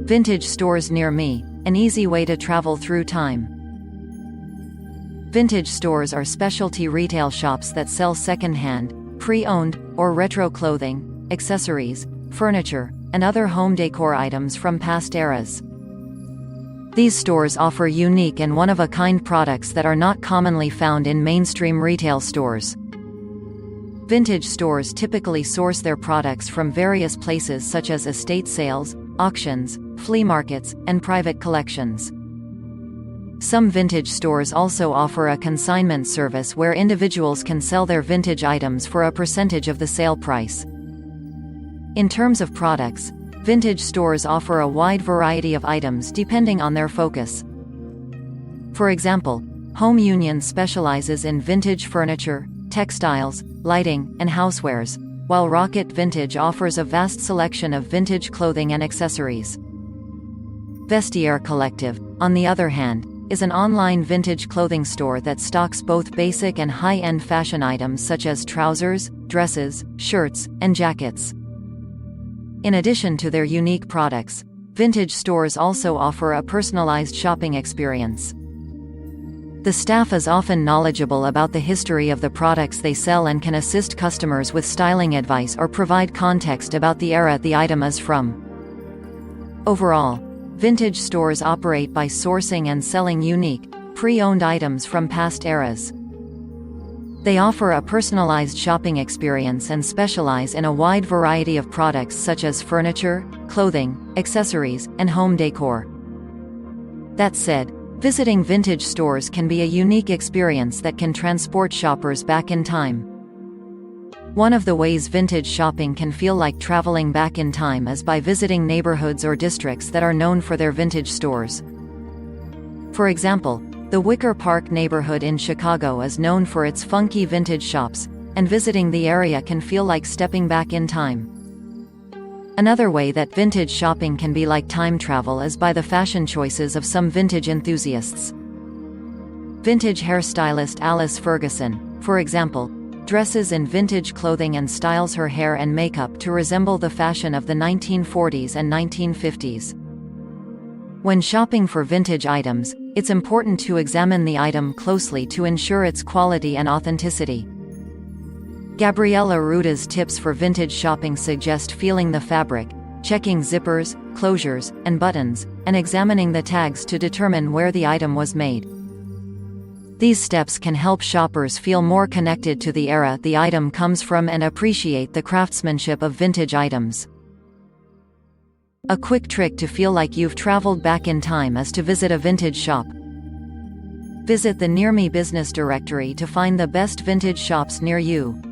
Vintage stores near me, an easy way to travel through time. Vintage stores are specialty retail shops that sell secondhand, pre-owned, or retro clothing, accessories, furniture, and other home decor items from past eras. These stores offer unique and one-of-a-kind products that are not commonly found in mainstream retail stores. Vintage stores typically source their products from various places such as estate sales, auctions, flea markets, and private collections. Some vintage stores also offer a consignment service where individuals can sell their vintage items for a percentage of the sale price. In terms of products, vintage stores offer a wide variety of items depending on their focus. For example, Home Union specializes in vintage furniture, textiles, lighting, and housewares, while Rokit Vintage offers a vast selection of vintage clothing and accessories. Vestiaire Collective, on the other hand, is an online vintage clothing store that stocks both basic and high-end fashion items such as trousers, dresses, shirts, and jackets. In addition to their unique products, vintage stores also offer a personalized shopping experience. The staff is often knowledgeable about the history of the products they sell and can assist customers with styling advice or provide context about the era the item is from. Overall, vintage stores operate by sourcing and selling unique, pre-owned items from past eras. They offer a personalized shopping experience and specialize in a wide variety of products such as furniture, clothing, accessories, and home decor. That said, visiting vintage stores can be a unique experience that can transport shoppers back in time. One of the ways vintage shopping can feel like traveling back in time is by visiting neighborhoods or districts that are known for their vintage stores. For example, the Wicker Park neighborhood in Chicago is known for its funky vintage shops, and visiting the area can feel like stepping back in time. Another way that vintage shopping can be like time travel is by the fashion choices of some vintage enthusiasts. Vintage hairstylist Alice Ferguson, for example, dresses in vintage clothing and styles her hair and makeup to resemble the fashion of the 1940s and 1950s. When shopping for vintage items, it's important to examine the item closely to ensure its quality and authenticity. Gabriella Ruda's tips for vintage shopping suggest feeling the fabric, checking zippers, closures, and buttons, and examining the tags to determine where the item was made. These steps can help shoppers feel more connected to the era the item comes from and appreciate the craftsmanship of vintage items. A quick trick to feel like you've traveled back in time is to visit a vintage shop. Visit the Near Me business directory to find the best vintage shops near you.